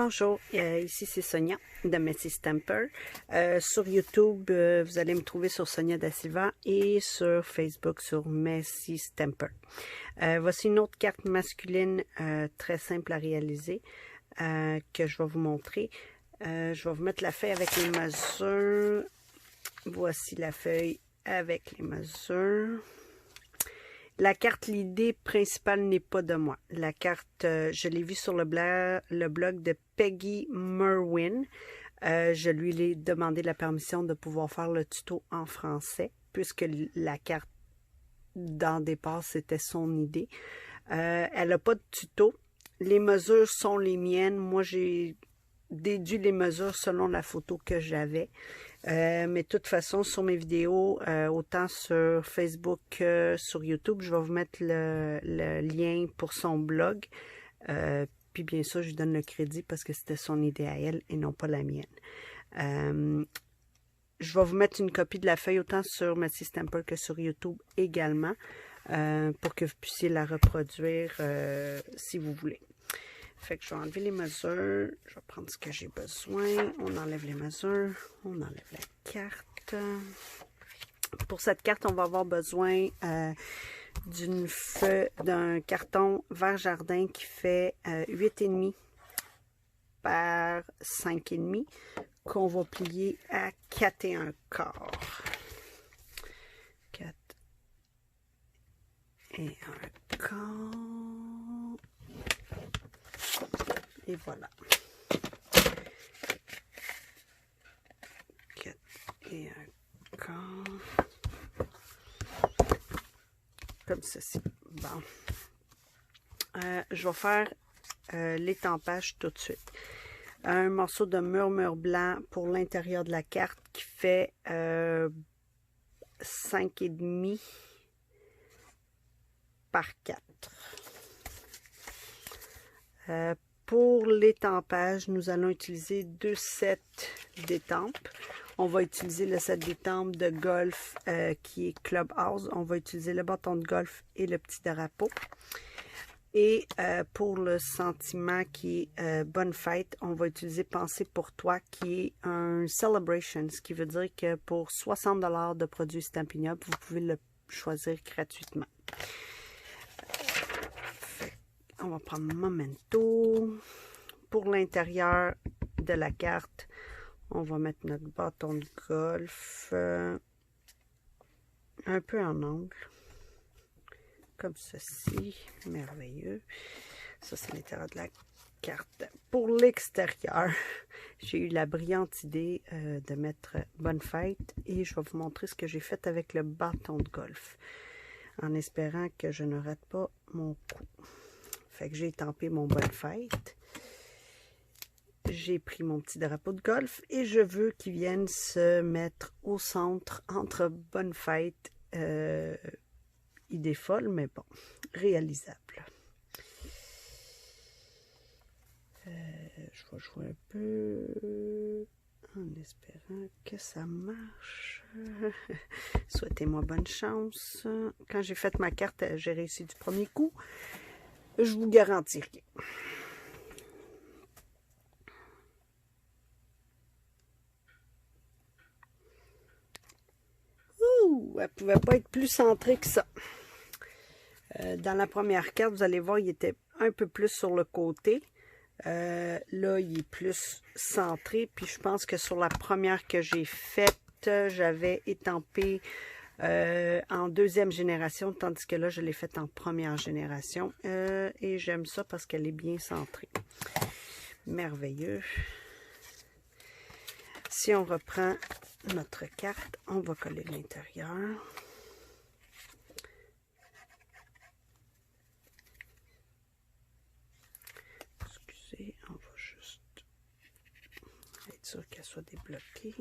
Bonjour, ici c'est Sonia de Messy Stamper. Sur YouTube, vous allez me trouver sur Sonia Da Silva et sur Facebook sur Messy Stamper. Voici une autre carte masculine très simple à réaliser que je vais vous montrer. Je vais vous mettre la feuille avec les mesures. Voici la feuille avec les mesures. La carte, l'idée principale n'est pas de moi. La carte, je l'ai vue sur le blog de Peggy Merwin. Je lui ai demandé la permission de pouvoir faire le tuto en français, puisque la carte, dans le départ, c'était son idée. Elle n'a pas de tuto. Les mesures sont les miennes. Moi, j'ai déduit les mesures selon la photo que j'avais. Mais de toute façon, sur mes vidéos, autant sur Facebook que sur YouTube, je vais vous mettre le lien pour son blog. Puis bien sûr, je lui donne le crédit parce que c'était son idée à elle et non pas la mienne. Je vais vous mettre une copie de la feuille autant sur Messy Stamper que sur YouTube également pour que vous puissiez la reproduire si vous voulez. Fait que je vais enlever les mesures, je vais prendre ce que j'ai besoin, on enlève les mesures, on enlève la carte. Pour cette carte, on va avoir besoin d'un carton vert jardin qui fait 8,5 par 5,5 qu'on va plier à 4,1 quart. 4,1 quart. Et voilà. 4,1 quart. Comme ceci. Bon. Je vais faire l'étampage tout de suite. Un morceau de murmure blanc pour l'intérieur de la carte qui fait 5,5 par 4. Pour l'étampage, nous allons utiliser 2 sets d'étampes. On va utiliser le set d'étampes de golf qui est Clubhouse. On va utiliser le bâton de golf et le petit drapeau. Et pour le sentiment qui est Bonne fête, on va utiliser Penser pour toi qui est un celebration, ce qui veut dire que pour 60 $ de produits Stampin' Up, vous pouvez le choisir gratuitement. On va prendre Memento. Pour l'intérieur de la carte, on va mettre notre bâton de golf un peu en angle. Comme ceci. Merveilleux. Ça, c'est l'intérieur de la carte. Pour l'extérieur, j'ai eu la brillante idée de mettre Bonne fête et je vais vous montrer ce que j'ai fait avec le bâton de golf en espérant que je ne rate pas mon coup. Fait que j'ai étampé mon Bonne fête. J'ai pris mon petit drapeau de golf et je veux qu'il vienne se mettre au centre entre Bonne fête, idée folle, mais bon, réalisable. Je vais jouer un peu en espérant que ça marche. Souhaitez-moi bonne chance. Quand j'ai fait ma carte, j'ai réussi du premier coup. Je vous garantis rien. Ouh, elle ne pouvait pas être plus centrée que ça. Dans la première carte, vous allez voir, il était un peu plus sur le côté. Là, il est plus centré. Puis je pense que sur la première que j'ai faite, j'avais étampé en deuxième génération, tandis que là, je l'ai faite en première génération. Et j'aime ça parce qu'elle est bien centrée. Merveilleux. Si on reprend notre carte, on va coller l'intérieur. Excusez, on va juste être sûr qu'elle soit débloquée.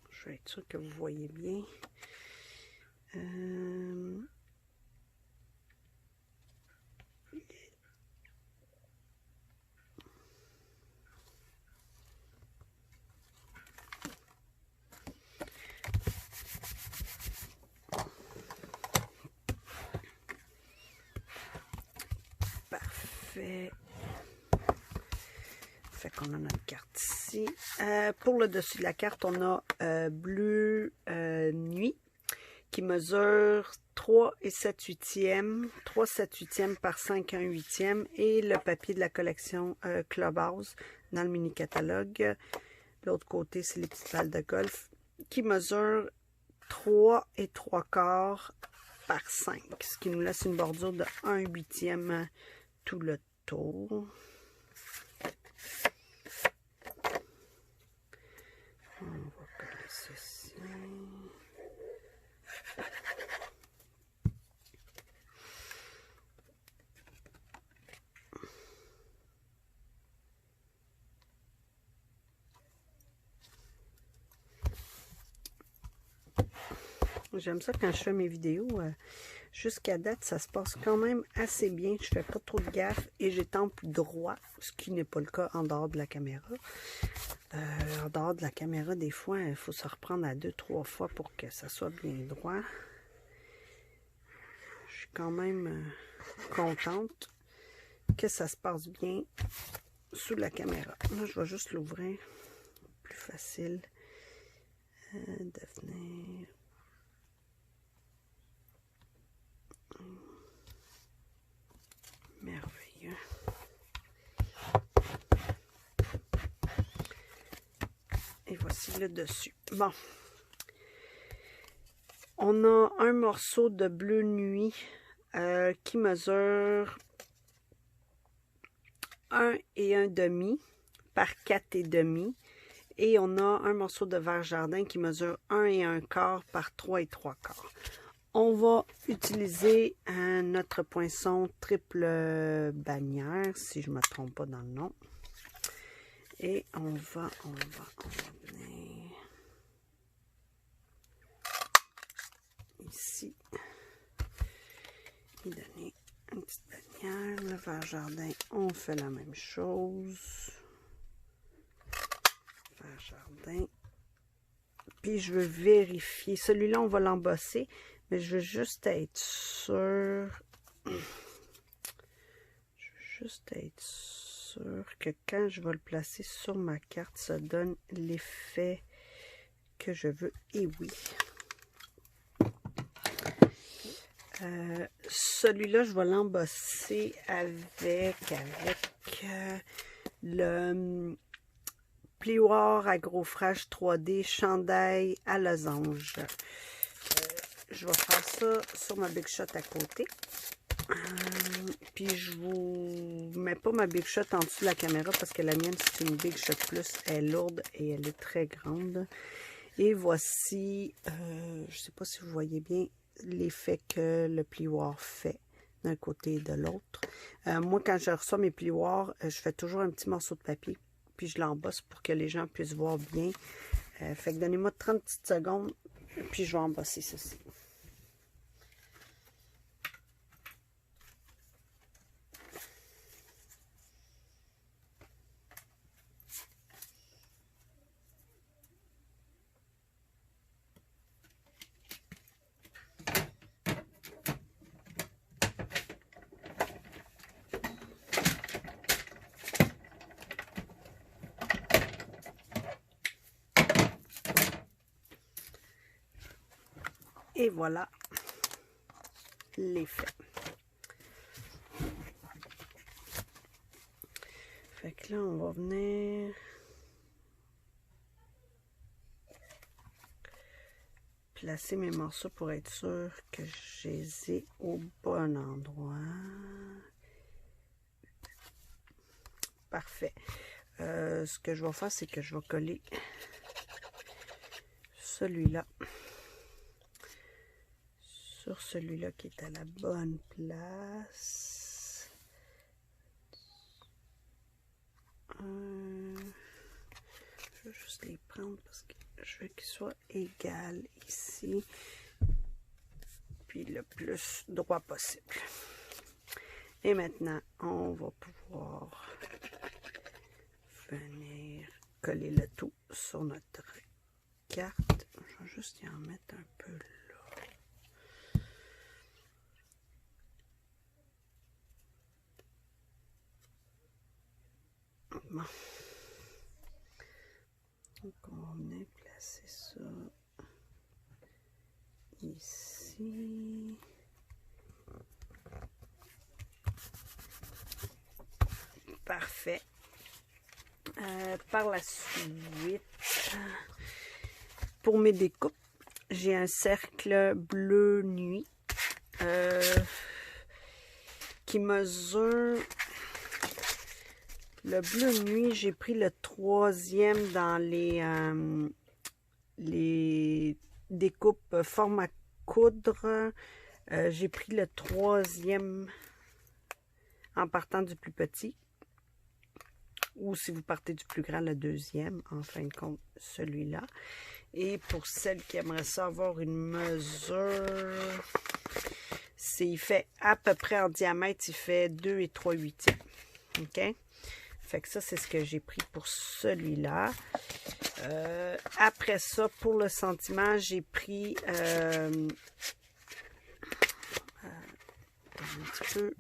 Je vais être sûr que vous voyez bien. Fait qu'on a notre carte ici. Pour le dessus de la carte, on a bleu nuit qui mesure 3 et 7/8, 3 7/8 par 5 1/8 et le papier de la collection Clubhouse dans le mini catalogue. L'autre côté, c'est les petites balles de golf qui mesurent 3 et 3/4 par 5, ce qui nous laisse une bordure de 1/8 tout le tour. On va coller ceci. J'aime ça quand je fais mes vidéos. Jusqu'à date, ça se passe quand même assez bien. Je fais pas trop de gaffe et j'étampe droit, ce qui n'est pas le cas en dehors de la caméra. En dehors de la caméra, des fois, il faut se reprendre à 2-3 fois pour que ça soit bien droit. Je suis quand même contente que ça se passe bien sous la caméra. Là, je vais juste l'ouvrir. Plus facile de venir. Merveilleux. Et voici le dessus. Bon. On a un morceau de bleu nuit qui mesure 1 et 1/2 par 4 et demi. Et on a un morceau de vert jardin qui mesure 1 et 1/4 par 3 et 3/4. On va utiliser notre poinçon triple bannière, si je ne me trompe pas dans le nom. Et on va venir ici et donner une petite bannière. Le vert jardin, on fait la même chose. Vert jardin. Puis je veux vérifier. Celui-là, on va l'embosser. Mais je veux juste être sûr. Que quand je vais le placer sur ma carte, ça donne l'effet que je veux. Et oui. Celui-là, je vais l'embosser avec le plioir Agrofresh 3D chandail à losange. Je vais faire ça sur ma Big Shot à côté. Puis je vous mets pas ma Big Shot en dessous de la caméra parce que la mienne c'est une Big Shot Plus. Elle est lourde et elle est très grande. Et voici, je sais pas si vous voyez bien l'effet que le plioir fait d'un côté et de l'autre. Moi quand je reçois mes plioirs, je fais toujours un petit morceau de papier. Puis je l'embosse pour que les gens puissent voir bien. Fait que donnez-moi 30 petites secondes. Puis je vais embosser ceci. Et voilà l'effet. Fait que là, on va venir placer mes morceaux pour être sûr que je les ai au bon endroit. Parfait. Ce que je vais faire, c'est que je vais coller celui-là sur celui-là qui est à la bonne place. Je vais juste les prendre parce que je veux qu'ils soient égales ici. Puis le plus droit possible. Et maintenant, on va pouvoir venir coller le tout sur notre carte. Je vais juste y en mettre un peu là. ici. Parfait. Par la suite, pour mes découpes, j'ai un cercle bleu nuit qui mesure... Le bleu nuit, j'ai pris le 3e dans les découpes format coudre. J'ai pris le 3e en partant du plus petit. Ou si vous partez du plus grand, le 2e, en fin de compte, celui-là. Et pour celles qui aimeraient ça avoir une mesure, il fait à peu près en diamètre, il fait 2 et 3/8. OK? Fait que ça, c'est ce que j'ai pris pour celui-là. Après ça, pour le sentiment, j'ai pris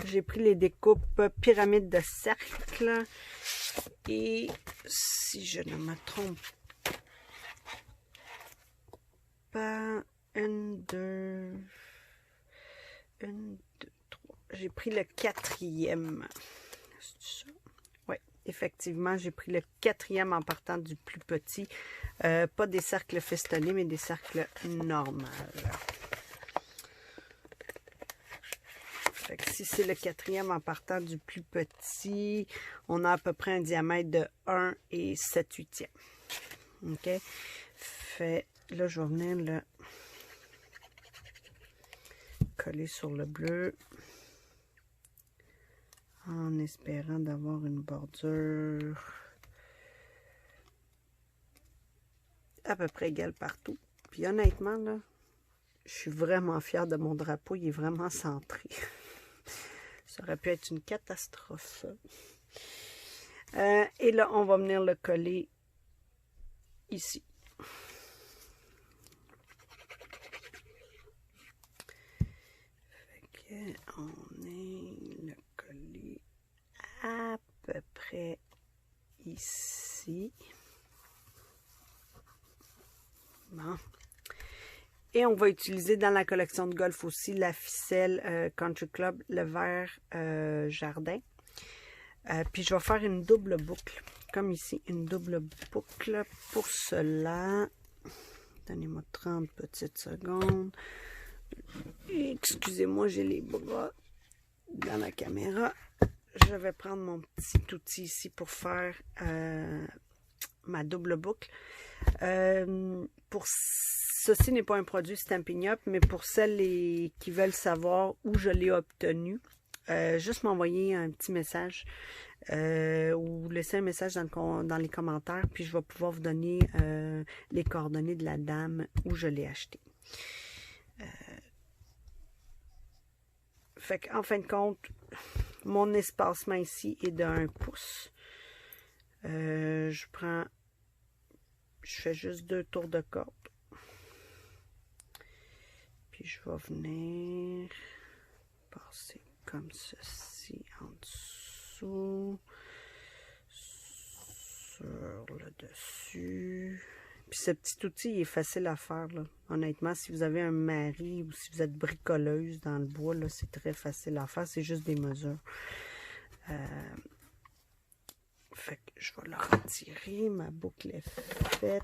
j'ai pris les découpes pyramide de cercle. Et si je ne me trompe pas, 1, 2, 3. J'ai pris le 4e. C'est ça? Oui, effectivement, j'ai pris le 4e en partant du plus petit. Pas des cercles festonnés, mais des cercles normaux. Fait que si c'est le 4e en partant du plus petit, on a à peu près un diamètre de 1 et 7/8. OK? Fait, là, je vais venir le coller sur le bleu en espérant d'avoir une bordure à peu près égale partout. Puis honnêtement, là, je suis vraiment fière de mon drapeau. Il est vraiment centré. Ça aurait pu être une catastrophe. Et là, on va venir le coller ici. Fait que on est le coller à peu près ici. Bon. Et on va utiliser dans la collection de golf aussi la ficelle Country Club, le vert jardin. Puis je vais faire une double boucle, comme ici, une double boucle pour cela. Donnez-moi 30 petites secondes. Excusez-moi, j'ai les bras dans la caméra. Je vais prendre mon petit outil ici pour faire ma double boucle. Pour ceci n'est pas un produit Stampin' Up, mais pour celles qui veulent savoir où je l'ai obtenu, juste m'envoyer un petit message ou laisser un message dans les commentaires, puis je vais pouvoir vous donner les coordonnées de la dame où je l'ai acheté. Fait qu'en fin de compte, mon espacement ici est de 1 pouce. Je fais juste 2 tours de corde. Puis je vais venir passer comme ceci en dessous, sur le dessus. Puis ce petit outil est facile à faire, là. Honnêtement, si vous avez un mari ou si vous êtes bricoleuse dans le bois, là, c'est très facile à faire. C'est juste des mesures. Fait que je vais le retirer. Ma boucle est faite.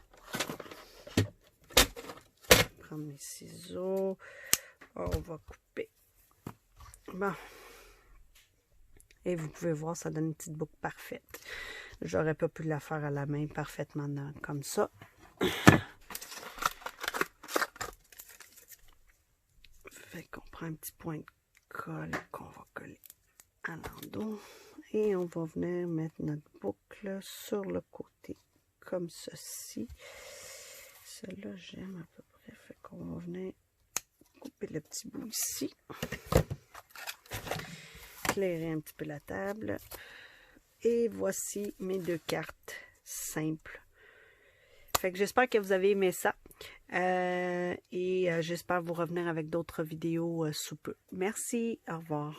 Prendre mes ciseaux. On va couper. Bon. Et vous pouvez voir, ça donne une petite boucle parfaite. J'aurais pas pu la faire à la main parfaitement comme ça. Fait qu'on prend un petit point de colle qu'on va coller à l'endos. Et on va venir mettre notre boucle sur le côté, comme ceci. Celle-là, j'aime à peu près. Fait qu'on va venir couper le petit bout ici. Éclairer un petit peu la table. Et voici mes 2 cartes simples. Fait que j'espère que vous avez aimé ça. Et j'espère vous revenir avec d'autres vidéos sous peu. Merci, au revoir.